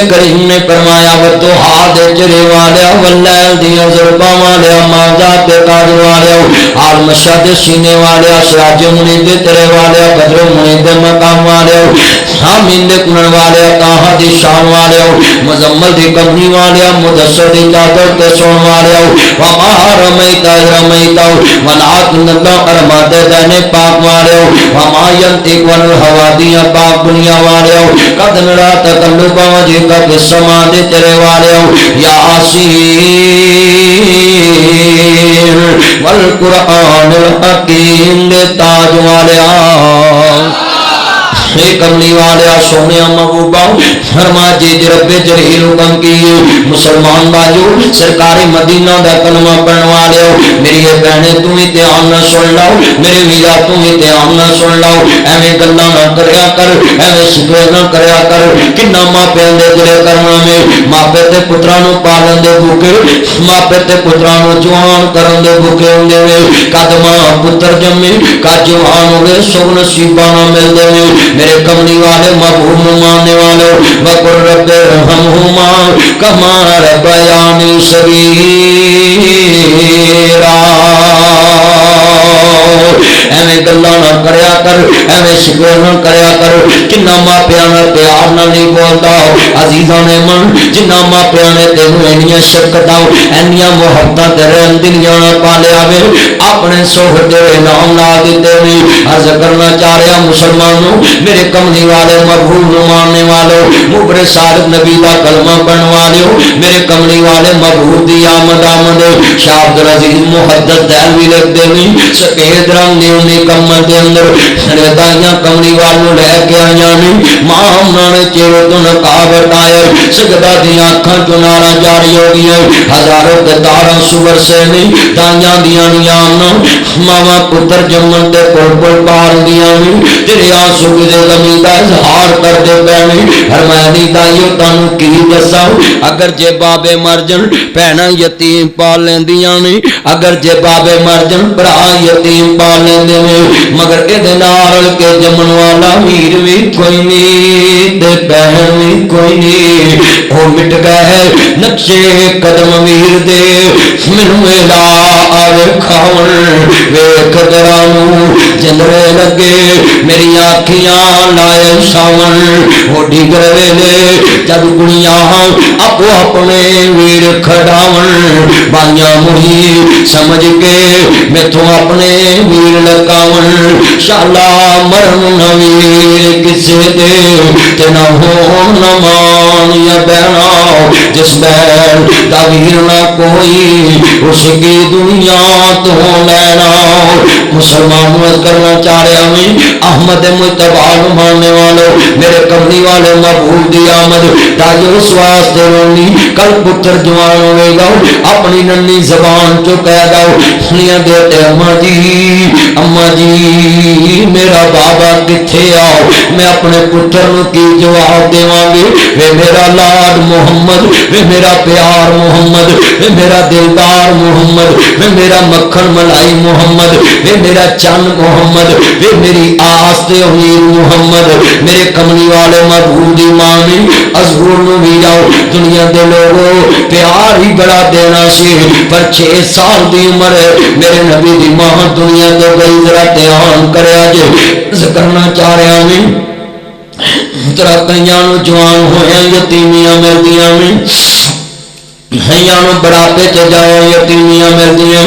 کریم نے فرمایا والضحا دے چرے والیا واللیل دیاں ضرباں والیا ما ذات کاج والیا حال مشہد سینے والیا سراج منیر دے ترے والیا بدر منیر دے مقام والیا حامین دے کنن والیا تاہا دی شان والیا مزمل دی کمنی والیا مدثر دی چادر تے سون والیا وما رمیتا رمیتا ولکن اللہ ارماد دین پاک والیا وما ینطق عن الہوا دیاں پاک دنیا والیا قد نرا تقلب وجهک فی السماء دے تیرے والیا یا آسین والقرآن الحکیم دے تاج والیا کملی والیا سونے محبوبہ فرما جی رب جلیل حکم کی مسلمان باجو سرکاری مدینہ دا کلمہ پڑھن والے میری بہنیں تم ہی دھیان نہ سن لو میرے ویرا تم ہی دھیان نہ سن لو ایویں گلاں نہ کریا کر ایویں شکوے نہ کریا کر کنا ماپیاں دے دلے کرنا میں ماپے تے پتراں نوں پالن دے بھوکے ماپے تے پتراں نوں جوان کرن دے بھوکے ہوندے نے کد ماں پتر جمے کد جوان ہوئے سو نصیباں نہ ملدے نے میرے کملی والے محبوب ماننے والے وقر رب ارحمہما کما ربیانی صغیرا ایویں گلاں نہ کریا کر ایویں شکوے نہ کریا کر کنا ماپیاں نال پیار نال نہیں بولدا عزیزاں نے من جنہ ماپیاں نے تینوں اینیاں شفقتاں اینیاں محبتاں تیرے اندریاں نہ پالیا وے اپنے سوہر دے نام لا دتے نے عرض کرنا چاہ رہا مسلمانوں میرے کملی والے مرحوم ماننے والوں مبر صادق نبی دا کلمہ پڑھن والوں میرے کملی والے مرحوم دی آمد شاہ عبدالعزیز محدث دہلوی لکھ دے نہیں سفید رنگ دی انہیں کمل دے اندر ردائیاں کملی والوں لے کے آیاں نہیں ماں ہمنا نے چیرو تو نقاب ہٹائے سجدہ دی آنکھاں چنارا جاری ہو گئی ہے ہزاروں دتارہ سور سے نہیں دائیاں دیاں نیامنا ماما پتر جمن دے پڑ پڑ پار دیاں نہیں تیرے آنسو کی دے زمین دا اظہار کر دے پہنے ہرمینی دائیو تانو کی دساؤ اگر جے بابے مرجن پہنا یتیم پال لیندیاں نہیں اگر جے بابے مرجن برا یتیم پال لیندے نہیں مگر ادھے نارل کے جمن والا میر بھی کوئی نہیں دے بہن بھی کوئی نہیں وہ مٹ گئے نقشے قدم میر دے منو الا آوے کھاون ویک درانو جندرے لگے میری آنکھیاں لائے ساون وہ ڈیگر ویلے جب گڑیاں اپو اپنے ویر کھڑاون بائیاں مہی سمجھ کے میں تو اپنے ویر لگاون شالا مرن نویر کسے دے تینا ہون نمان یا بہنا جس بہن دا ویر نہ کوئی اس کی دنیا تو لینا مسلمان کرنا چاہ رہے ہمیں احمد متبال ماننے والوں میرے کملی والے محبوب دی آمد تاجو اس واسطے رونی کل پتر جوان ہوئے گا اپنی ننی زبان چو کہہ داؤ سنیا دیتے اماں جی میرا بابا کتھے آؤ میں اپنے پتر نو کی جواب دے وانگی وے میرا لاد محمد وے میرا پیار محمد وے میرا دلدار محمد وے میرا مکھن ملائی محمد وے میرا چن محمد وے میری آستے امید محمد میرے کملی والے محبوب دی مانی ازغور نو بھی جاؤ دنیا دے لوگوں پیار ہی بڑا دینا سی پر 6 سال دی عمر ہے میرے نبی دی ماں دنیا دے گئی ذرا دھیان کرے آجے کرنا چاہ رہے ہمیں ترا کئیانو جوان ہویا یتیمیاں مردیاں میں ہیانو بڑھاپے چ جایا یتیمیاں مردیاں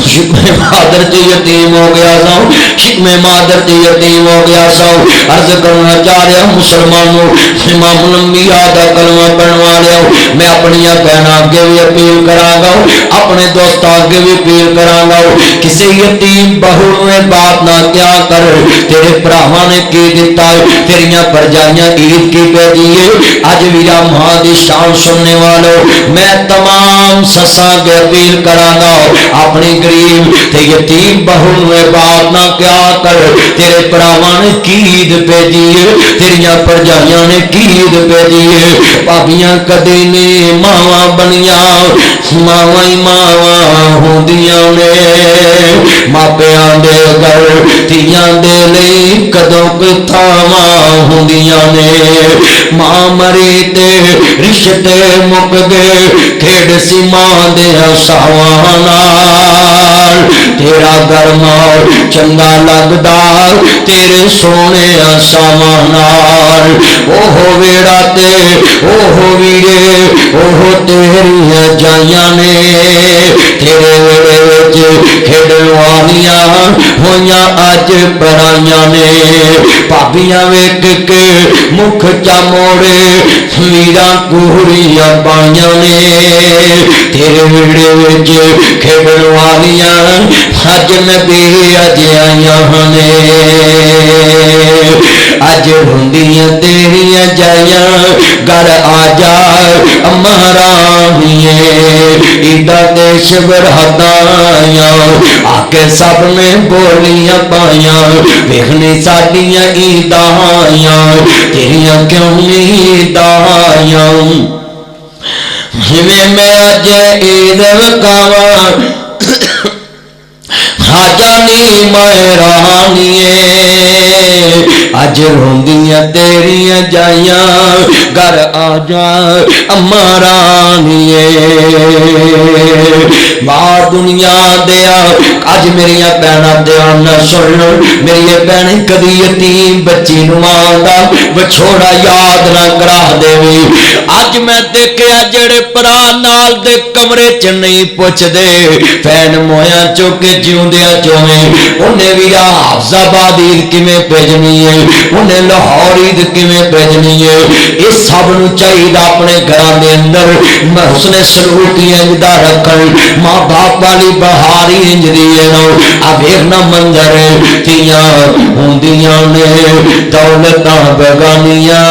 شکم مادر چ یتیم ہو گیا ساؤ شکم مادر چ یتیم ہو گیا ساؤ عرض کرنا چاہ رہا مسلمانوں امام الانبیاء دا کلمہ پڑھوا لیا میں اپنی بہناں اگے بھی اپیل کراں گا اپنے دوستاں اگے بھی اپیل کراں گا کسی یتیم بہو نو بات نہ کیا کر تیرے بھراواں نے کی دتا ہے تیریاں پرجائیاں عید کی پہ دیے اج ویرا ماں دی شان سننے والوں میں तमाम ससा के अपील करांगा अपनी गरीब ते यतीम बहू नूं बात ना क्या कर तेरे भरावां ने कीद भेजी तेरिया भरजाइयां ने कीद भेजी भाबियां कदे ने मावां बनिया मावां ही मावां होंदियां ने मापियां दे घर धीआं दे लई कदों किथावां होंदियां ने मां मरी ते रिश्ते मुक गए खेड सी मां दे सावां नाल तेरा घर माल चंगा लगदा तेरे सोने सावां नाल ओहो वेड़ा ते ओहो वीरे ओहो तेरियां जाइयां ने तेरे वेड़े विच खेडण वालियां होइयां अज बड़ाइयां ने भाबियां वेख के मुख चा मोड़े वीरां कुहड़ियां पाइयां ने तेरे वेड़े विच खेडण वालियां अज नबी अज आइयां ने अज रोंदियां तेरियां जाइयां घर आ जा अम्मा रानिए ईदा देश बरहदाया आके सब ने बोलियां पाइया वेखने साडियां ईदाया तेरियां क्यों ईदाया जिवें मैं अज ईद वकावा खाजा नी मैं रानिए अज रोंदियां तेरियां जाइयां घर आ जा अम्मा रानिए मां दुनिया दिया अज मेरिया भैनां ध्यान सुन मेरी भैन कदी यतीम बच्ची नूं मां दा विछोड़ा याद ना करा देवी अज मैं देखिया जेड़े भरा नाल दे कमरे च नहीं पुछदे फैन मोया चुके जिउंदियां चोवें उन्हें भी हाफजाबाद ईद किवें भेजनी है उन्हें लाहौर ईद किवें भेजनी है इस सब नूं चाहिदा अपने घरां दे अंदर हुस्ने सलूक इंज दा रखण मां बाप वाली बहारी इंज दी है आ वेखना मंजर तियां होंदियां ने दौलतां बेगानियां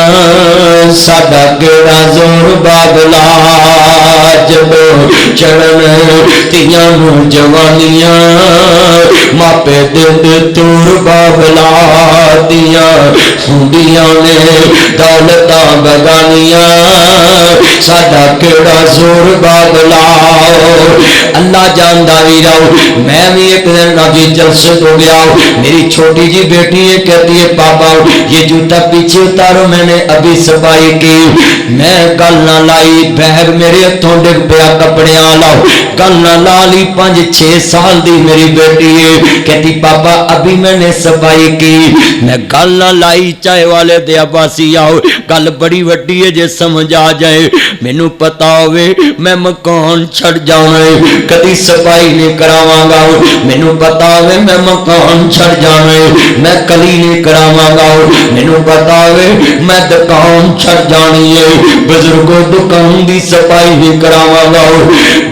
साडा केड़ा जोर बादला जब चढ़न तियां नूं जवानियां मापे दे तूर बाबला दिया हुंदियां ने दौलतां बगानियां साडा केड़ा जोर बाबला अल्लाह जानदा भी रहो मैं भी एक दिन नबी जलसे तो गया मेरी छोटी जी बेटी है कहती है पापा ये जूता पीछे उतारो मैंने अभी सफाई की मैं गल ना लाई बैग मेरे हथों डिग पिया कपड़े लाओ गल ना ला ली 5-6 साल दी मेरी बेटी है कहती पापा अभी मैंने सफाई की मैं गल ना लाई चाय वाले दे अब्बासी आओ गल बड़ी वड्डी है जे समझ आ जाए मैनू पता होवे मैं मकान छड़ जाना है कदी सफाई नहीं करावांगा मैनू पता होवे मैं मकान छड़ जाना है मैं कली नहीं करावांगा मैनू पता होवे मैं दुकान छड़ जानी है बुजुर्गों दुकान दी सफाई नहीं करावांगा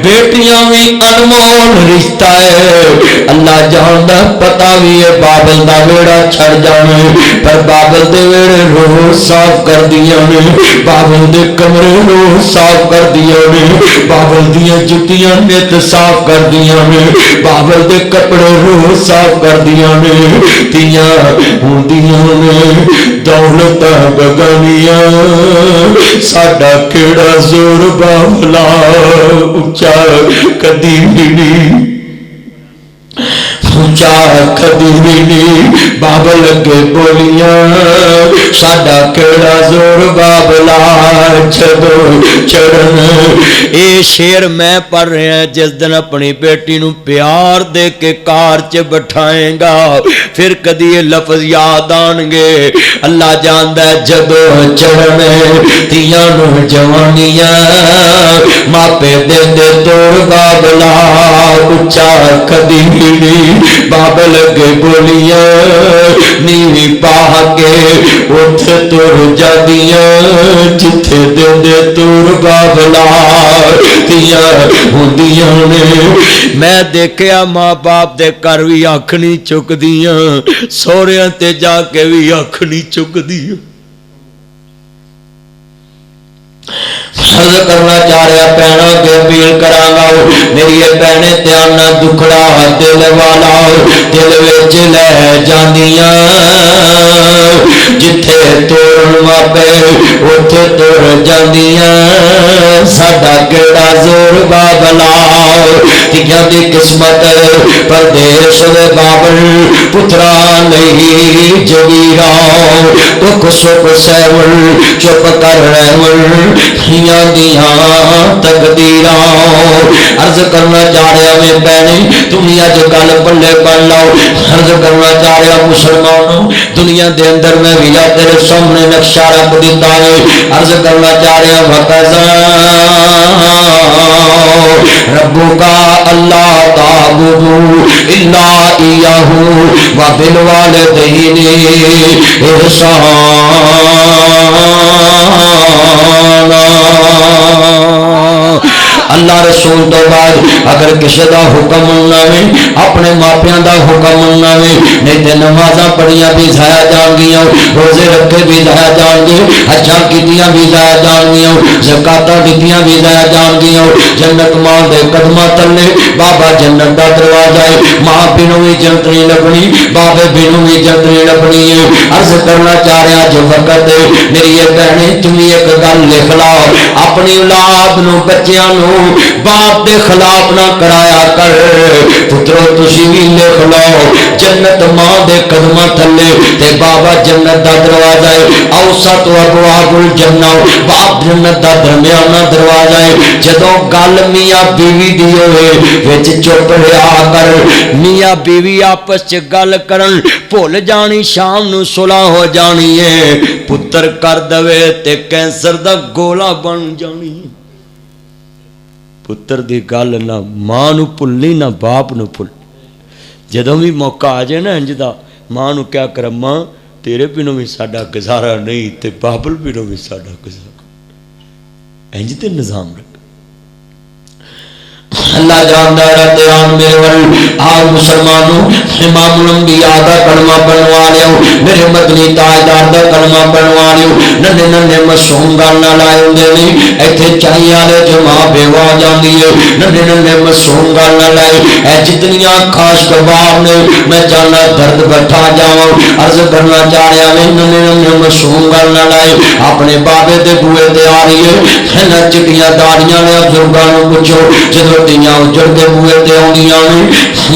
बेटियां भी अनमोल रिश्ता है अल्लाह जानदा पता भी है बाबल दा वेड़ा छड़ जाना है पर बाबल दे वेड़े रोज साफ कर दिया ने बाबल दे कमरे रोज साफ कर दिया ने बाबल दियां जुतियां नित साफ कर दिया ने बाबल दे कपड़े रोज साफ कर दिया ने तियां होंदियां ने दौलतां बगानियां साडा केड़ा जोर बाबला उच्चा कदी भी नहीं ऊंचा कदी भी नहीं बाबल अगे बोलियां साडा केड़ा जोर बाबला जदो चढ़न ये शेर मैं पढ़ रहा जिस दिन अपनी बेटी नूं प्यार दे के कार च बिठाएगा फिर कदी ये लफ्ज याद आनगे अल्लाह जानदा जदो चढ़न तियां नूं जवानियां मापे दे दे तोड़ बाबला उच्चा कदी भी नहीं बाबल अगे बोलियां नीवी पा के उठ तुर जादियां जिथे दे तुर बाबला तियां हुंदियां ने मैं देखिया मां बाप दे घर भी अख नहीं चुकदियां सोहरियां ते जाके भी अख नहीं चुकदियां करना चाह रहा भैनों के अपील करांगा मेरी भैने ध्यान ना दुखड़ा दिल वाला दिल विच लै जांदियां जिथे तुरन मापे उथे तुर जांदियां साडा केड़ा जोर बाबला तियां दी किस्मत परदेश दे बाबल पुत्रा नहीं जगीरा दुख सुख सहवन चुप कर रहवन हियां दियां तकदीरा अर्ज करना चाह रहा मैं भैने तुम अज गल पल्ले बन लाओ अर्ज करना चाह रहा मुसलमानों दुनिया के अंदर मैं भी तेरे सामने नक्शा रख दिता है अर्ज करना चाह रहा वकज़ा रब्बुका अल्लाह ताबुदू इल्ला इय्याहू व बिल वालिदैनि इहसाना अल्लाह रसूल तो बाद अगर किसी का हुक्म मनना वे अपने मापियां का हुक्म मनना वे नहीं तो नमाजा पढ़िया भी जाया जाएगियां रोजे रखे भी जाया जाएंगे हज्जां कीतियां भी जाया जाएगियां ज़कातां दित्तियां भी जाया जाएगियां जन्नत मां दे कदमां तले बाबा जन्नत का दरवाजा है मां बिनों भी जन्नत नहीं लभनी बाबे बिनों भी जन्नत नहीं लभनी है अर्ज करना चाह रहा जो वक्त मेरी ये बहने तुम एक गल लिख लाओ अपनी औलाद नूं बच्चियां नूं बाप के खिलाफ ना कराया कर पुत्रो तुसी भी लिख लो जन्नत मां दे कदमां थले ते बाबा जन्नत दा दरवाजा है औसत अबवाबुल जन्ना बाप जन्नत दा दरमियाना दरवाजा है जदों गल मियां बीवी दी होवे विच चुप रहा कर मियां बीवी आपस च गल करन भुल जानी शाम नूं सुलह हो जानी है पुत्र कर दवे ते कैंसर दा गोला बन जानी पुत्र की गल ना मां नूं भुलनी ना बाप नूं भुल जदों भी मौका आ जाए ना इंज दा मां नूं क्या कर मां तेरे बिनों भी साडा गुजारा नहीं ते बाबल बिनों भी साडा गुजारा इंज ते निजाम रख अल्लाह जानदा है ध्यान मेरे वल आज मुसलमानों इमामुल अंबिया दा कलमा पढ़वा लियो मेरे मदनी ताजदार दा कलमा पढ़वा लियो नन्हे नन्हे मासूम गल ना लाए हुंदे ने इत्थे चाही वाले जमा बेवा जांदी है नन्हे नन्हे मासूम गल ना लाए ऐ जितनियां खास कबाब ने मैं जाना दर्द बैठा जावां अर्ज करना चाह रहा मैं नन्हे नन्हे मासूम गल ना लाए अपने बाबे दे बूए ते आ रही है ना चिट्टियां दाड़ियां ने बुजुर्गां नूं पुछो जदों दियां उजड़ के बूहे ते आउंदियां ने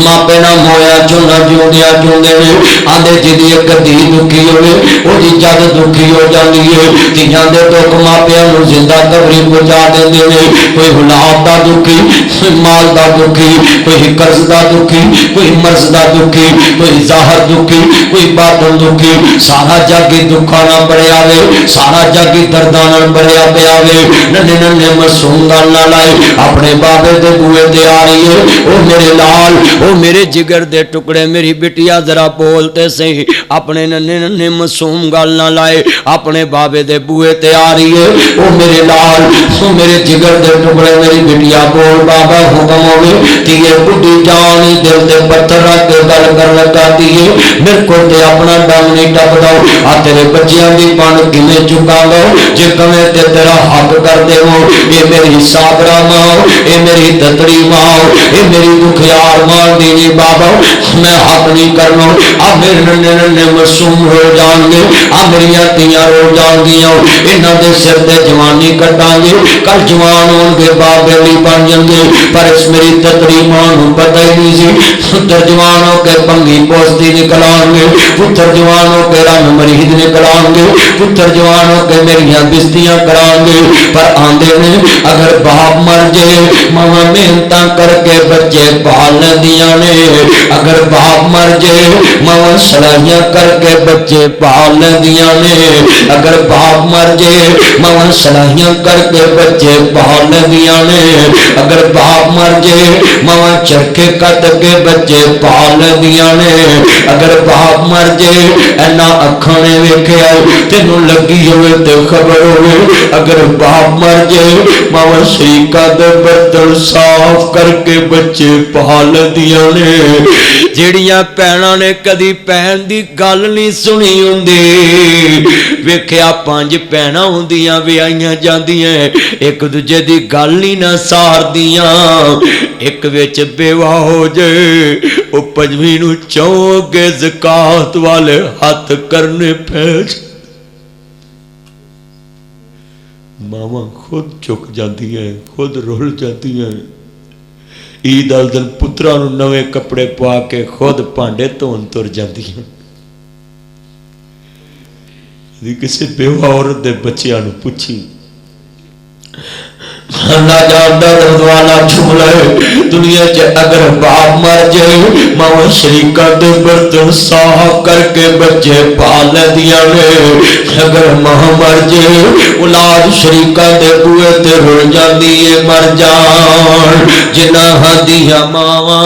मापे ना मोया झोना जिउंदियां जिउंदे ने आंदे जिहदी एक धी दुखी होवे ओहदी जद दुखी हो जांदी है धीआं दे दुख मापियां नूं जिंदा कबरी पहुंचा देंदे ने कोई औलाद दा दुखी कोई माल दा दुखी कोई कर्ज दा दुखी कोई मर्ज दा दुखी कोई ज़ाहर दुखी कोई बातन दुखी सारा जग ही दुखा ना भरिया वे सारा जग ही दर्दां नाल भरिया पिया वे नन्हे नन्हे मासूम गल ना लाए अपने बाबे दे बूहे ते आ रही है ओ मेरे लाल ओ मेरे जिगर दे टुकड़े मेरी बिटिया जरा बोलते सही अपने नन्हे नन्हे मासूम गल ना लाए अपने बाबे दे बूहे ते आ रही है ओ मेरे लाल ओ मेरे जिगर दे टुकड़े मेरी बिटिया बोल बाबा हुक्म होवे तिए बुढ़ी जान ही दिल ते पत्थर रख के गल कर लगाती है मेरे को ते अपना डंग नहीं टपदा आ तेरे बच्चियां दी पन किवें चुकांगा जे कवे ते तेरा हक कर देवो ये मेरी साबरा मां ये मेरी दतड़ी मां ये मेरी दुखियार मां दी बाबा मैं हक नहीं करना आ मेरे नन्हे नन्हे मासूम हो जाएंगे आ मेरिया तियां रो जाएंगियां इन्हां दे सिर ते जवानी कटांगे कल जवान होंगे बाबे भी बन जाएंगे पर इस मेरी दतड़ी मां नूं पता ही नहीं सी पुत्र जवान हो के भंगी पोस्ती निकलांगे पुत्र जवान हो के रंग मरीद निकलांगे पुत्र जवान हो के मेरिया बिस्तियां करांगे पर आंदे ने अगर बाप मर जाए मावा मेहनत करके बच्चे पाल दिया ने अगर बाप मर जाए मावा सलाइयां करके बच्चे पाल दिया ने अगर बाप मर जाए मावा सलाइयां करके बच्चे पाल दिया ने अगर बाप मर जाए मावा चरखे कट के बच्चे पाल दिया ने अगर बाप मर जाए इन्ना अखां ने वेखिया तेनू लगी होवे ते खबर होवे अगर बाप मर जे मावा शरीका दे बर्तन साफ करके बच्चे पाल दियां ने। जेड़ियां भैणां ने कदी भैन दी गल नहीं सुनी हुंदी, वेख्या 5 भैणां हुंदियां विआहियां जांदियां एक दूजे दी गल ही ना सारदियां, एक विच बेवा हो जाए वो 5वीं नूं चौंके ज़कात वाले हथ करने पै। मावा खुद चुक जाती है, खुद रुल जाती है। ईद वाले दिन पुत्रा नूं नवे कपड़े पा के खुद भांडे धोन तुर जाती हैं। किसी बेवा औरत दे बच्चियां नूं पुछी, ना जानता दरवाला जुमला है दुनिया च अगर बाप मर जाए मावा शरीका दे बर्तन साफ करके बच्चे पाल दिया ने। अगर मां मर जाए औलाद शरीका दे बूहे ते रुल जाती है मर जान। जिन्हां दियां मावा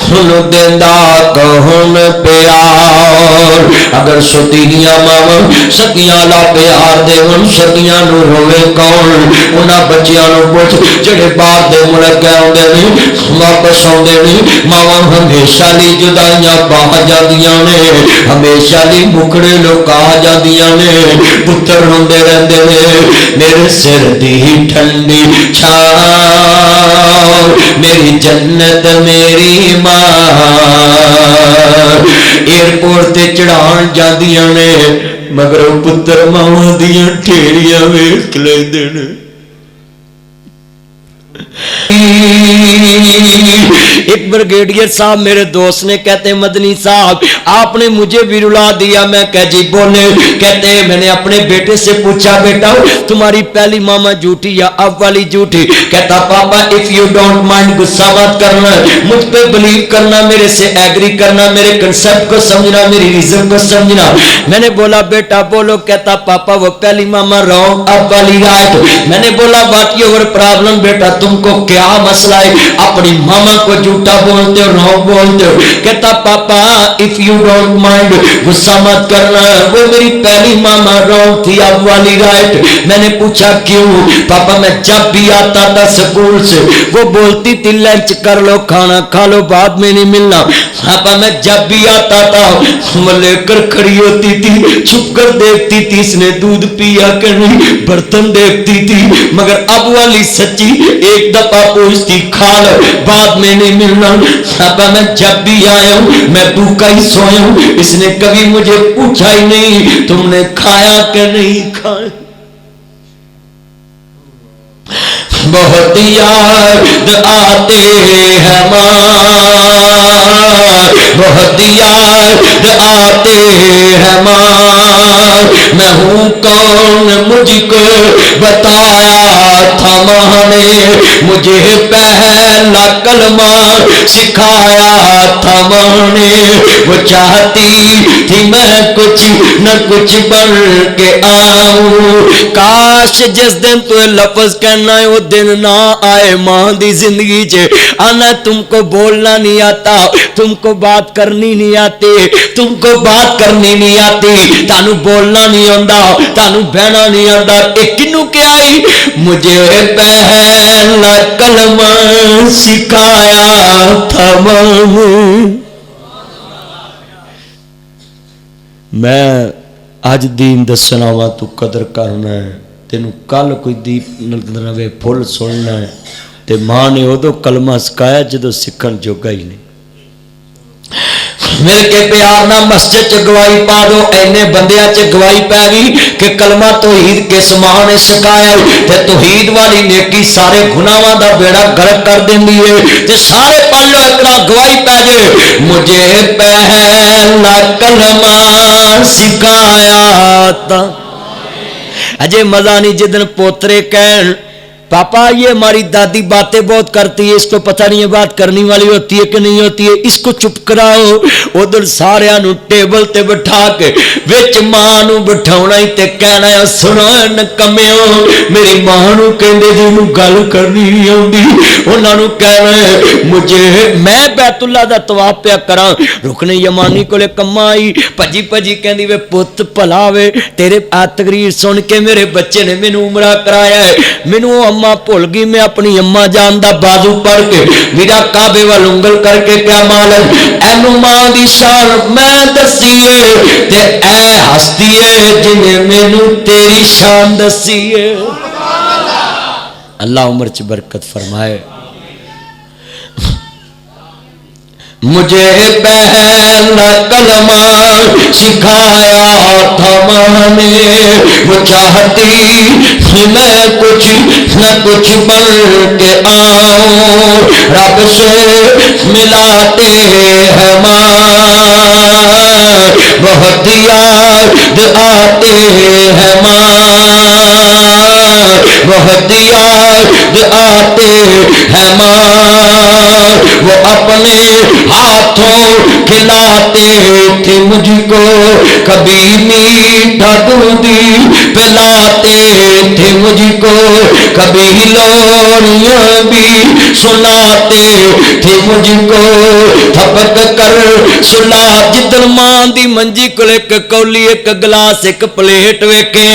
खुन देंदा कौन प्यार, अगर सुतीलियां मावा सकियां ला प्यार देवन सकियां नूं रोवे कौन। उन्हां बच्चियां नूं पुछ जेड़े बाहर दे मुल्क आउंदे ने वापस आउंदे ने, मावा हमेशा लई जुदाइयां पा जांदियां ने, हमेशा लई मुखड़े लुका जांदियां ने। पुत्तर रोंदे रहिंदे ने मेरे सिर दी ठंडी छाव मेरी जन्नत मेरी मां। एयरपोर्ट ते चढ़ाण जांदियां ने मगर पुत्तर मावां दियां ढेरियां वेख लैंदे ने। एक ब्रिगेडियर साहब मेरे दोस्त ने कहते मदनी साहब आपने मुझे भी रुला दिया। मैं कह जी बोले। कहते मैंने अपने बेटे से पूछा बेटा तुम्हारी पहली मामा झूठी या अब वाली झूठी? कहता पापा इफ यू डोंट माइंड गुस्सा मत करना, मुझ पे बिलीव करना, मेरे से एग्री करना, मेरे कंसेप्ट को समझना, मेरी रीजन को समझना। मैंने बोला बेटा बोलो। कहता पापा वो पहली मामा रॉन्ग अब वाली राइट। मैंने बोला व्हाट योर प्रॉब्लम बेटा, तुमको क्या मसला है? अपनी मामा को झूठा बोलते हो रॉन्ग बोलते हो। कहता पापा इफ यू डोंट माइंड गुस्सा मत करना, वो मेरी पहली मामा रॉन्ग थी अब वाली राइट। मैंने पूछा क्यों? पापा मैं जब भी आता था स्कूल से वो बोलती थी लंच कर लो खाना खा लो बाद में नहीं मिलना। पापा मैं जब भी आता था वो लेकर खड़ी होती थी, छुप कर देखती थी इसने दूध पिया कि नहीं, बर्तन देखती थी। मगर अब वाली सच्ची एक दफा पूछती खा लो बाद में नहीं मिलना। पापा मैं जब भी आया हूं मैं भूखा ही सोया हूं, इसने कभी मुझे पूछा ही नहीं तुमने खाया कि नहीं खाया। बहुत याद आते हैं मां, बहुत याद आते हैं मां। मैं हूँ कौन मुझको बताया था मां ने, मुझे पहला कलमा सिखाया था मां ने। वो चाहती थी मैं कुछ न कुछ बन के आऊं। काश जिस दिन तू लफ्ज कहना है वो दिन ना आए मां दी जिंदगी च। आना तुमको बोलना नहीं आता, तुमको बात करनी नहीं आती, तुमको बात करनी नहीं आती, तानू बोलना नहीं आता, तानू बहना नहीं आता। एक किनू क्या आई? मुझे पहला कलमा सिखाया था मां। मैं अज दीन दसना वा तू कदर करना है, तेनू कल कोई दीप नवे फुल सुनना है। ते मां ने उदों कलमा सिखाया जदों सीखण जोगा ही नहीं। मिल के प्यार ना मस्जिद च गवाही पा दो, इन्ने बंदियां च गवाही पै गई कि कलमा तौहीद किस मां ने सिखाया। ते तौहीद वाली नेकी सारे गुनाहां दा बेड़ा गर्क कर देंदी है। ते सारे पढ़ लो इतना गवाही पै जाए मुझे पहला कलमा सिखाया था। अजे मजा नहीं जिदन पोतरे कहन पापा ये हमारी दादी बातें बहुत करती है, इसको पता नहीं है बात करनी वाली होती है कि नहीं होती है, इसको चुप कराओ। उधर सारिया नु टेबल ते बिठा के विच मां नु बिठाउणा ही ते कहना है सुनो नकम्यो मेरी मां नु कहंदे जिन्नू गल करनी नहीं आउंदी उन्हां नु कहना है मुझे मैं बैतुल्ला दा तवाफ पिया करां। रुकने यमानी कोले कम्मा आई भजी भजी कहंदी वे पुत्त भला वे तेरे आ तकरीर सुन के मेरे बच्चे ने मैनू उमरा कराया है, मैनू अम्मा भुल गई, मैं अपनी अम्मा जान दा बाजू पढ़ के मेरा काबे वाल उंगल करके क्या मालक एनू मां दी शान मैं दसी है ते ऐ हस्ती है जिन्हें मैनू तेरी शान दसी है। अल्लाह उम्र च बरकत फरमाए। मुझे पहला कलमा सिखाया था मां ने, वो चाहती मैं कुछ न कुछ बन के आऊं, रब से मिलाते हैं मां बहुत याद आते हैं मां बहुत याद आते हैं मां, वो अपने हाथों खिलाते थे मुझको, कभी मीठा दूध पिलाते थे मुझको, कभी लोरियां भी सुनाते थे मुझको, थपक कर सुला जिदन मां दी मंजी कोल एक कौली एक गिलास एक प्लेट वेखे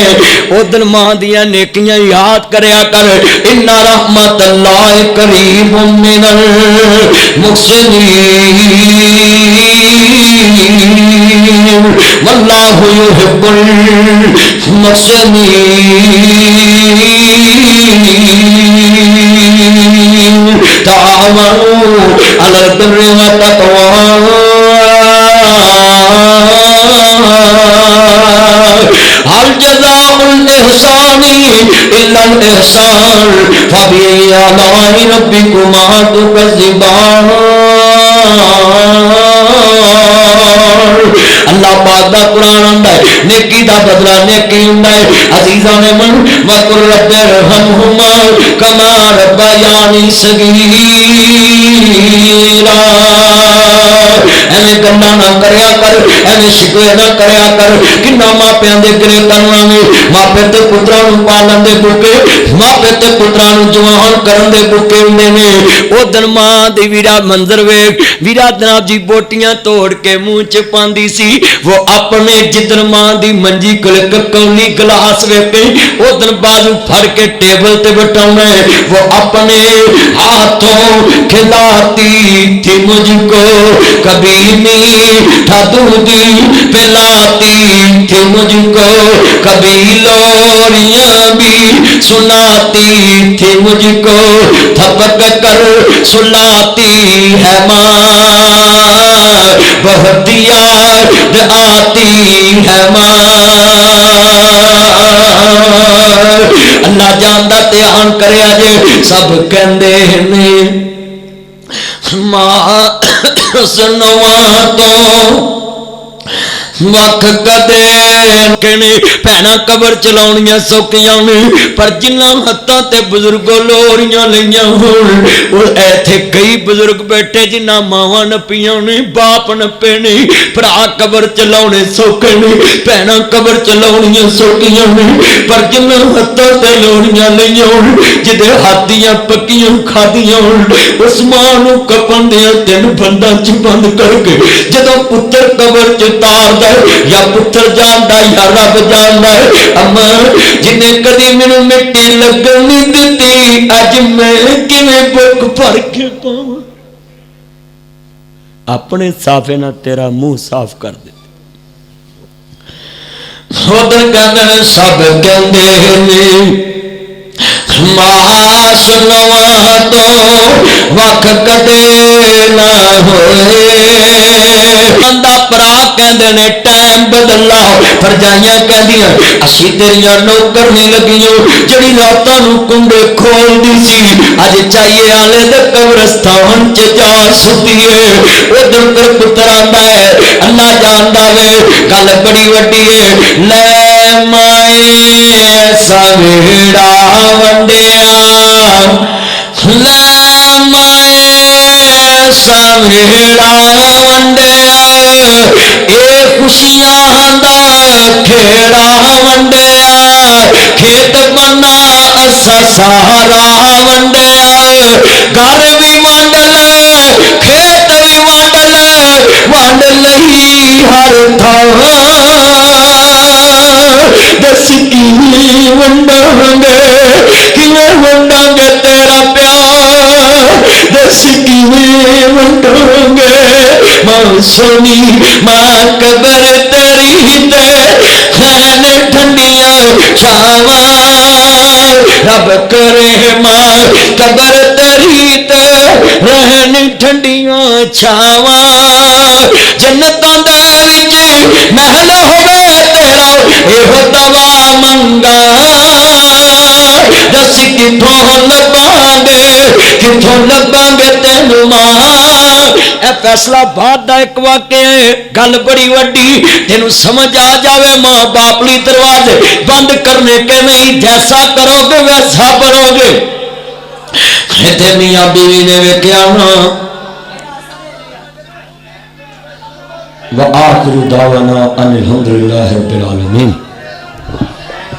उदन मां दियां नेकियां याद करया कर। इन्ना रहमतुल्लाह करीम मिनल मुहसिनीन वल्लाहु युहिब्बुल मुहसिनीन ताअवनु अलल बिर्रि व तक़वा हल जज़ाउल इहसानी इल्लल इहसान फबिअय्यि आलाइ रब्बिकुमा तुकज़्ज़िबान। अल्लाह पाक दा कुरान आंदा है नेकी दा बदला नेकी हुंदा है। अजीज़ान मन वकुर रब्बिरहमहुमा कमा रब्बयानी सगीरा। एवें गल्लां ना करया कर, एवें शिकवे ना करया कर। किन्ना मापियां दे गिले करना ने, मापे ते पुत्रां नूं पालन दे बुके, मापे ते पुत्रां नूं जवान करन दे बुके हुंदे ने। ओ दिन मां दी वीरा मंजर वेख, वीरा जनाब जी बोटियां तोड़ के मुंह च पांदी सी। वो अपने जिदन मां दी मंजी कोल कौली गिलास वेखे उदन बाजू फड़ के टेबल ते बिठाउणा है। वो अपने हाथों खिलाती थी मुझको, कभी मीठा दूध पिलाती थी मुझको, कभी लोरियां भी सुनाती थी मुझको, थपक कर सुलाती है मां बहुत याद आती है मां। अल्लाह जानदा ध्यान करया जे सब कहंदे ने मां सुनवा तो वख कदे कहने भैना कबर चलाउणियां सौखियां ने, पर जिन्हां हत्थां ते बुजुर्गों लोरियां लईयां होण और ऐथे कई बुजुर्ग बैठे जिन्हां मावां नप्पियां ने बाप नप्पे ने। भरा कबर चलाउणे सौखे ने, भैना कबर चलाउणियां सौखियां ने, पर जिन्हां हत्थां ते लोरियां लईयां होण जिहदे हत्थ दियां पक्कियां खादियां होण उस मां नूं कफन दियां 3 बंदां च बंद करके जदों पुत्तर कबर च तारदा या पुत्र जानदा या रब जानदा है। अम्मा जिन्हें कदी मैनू मिट्टी लगन नहीं दिती अज मैं किवें भुख भर के पावां। अपने साफे ना तेरा मुंह साफ कर दे। उधर कहंदे सब कहंदे ने मां सुनवा तो वख कदे ना होए। बंदा भरा कहंदे ने टाइम बदला, भरजाइयां कहंदियां असीं तेरियां नौकर नहीं लगियों जिहड़ी रातां नूं कुंडे खोलदी सी अज चाहिए आले दे कब्रस्तान च जा सुतीए। उधर फिर पुत्र आंदा है अल्लाह जानदा वे गल बड़ी वड्डी है। ले माए ऐसा वेड़ा वंडिया سویڑا ونڈیا اے خوشیاں دا کھیڑا ونڈیا کھیت بنا اسا سارا ونڈیا گھر بھی ونڈ لے کھیت بھی ونڈ لے ونڈ لئی ہر تھان دس کی ونڈاں گے کیویں ونڈاں گے تیرا پیار دس کیویں ونڈاں گے ماں سونی ماں قبر تیری تے خین ٹھنڈیاں چھاواں رب کرے ماں قبر تیری تے رہن ٹھنڈیاں چھاواں جنتاں دے وچ محل ہوے تیرا ایہو دوا منگا دس کتھوں لباں گے تینوں ماں اے فیصلہ بعد دا ایک واقعہ ہے گل بڑی وڈی تینوں سمجھ آ جاوے ماں باپ لی دروازے بند کرنے کے نہیں جیسا کرو گے ویسا بنو گے تے میاں بیوی نے ویکھیا نا وآخر دعوانا ان الحمدللہ رب العالمین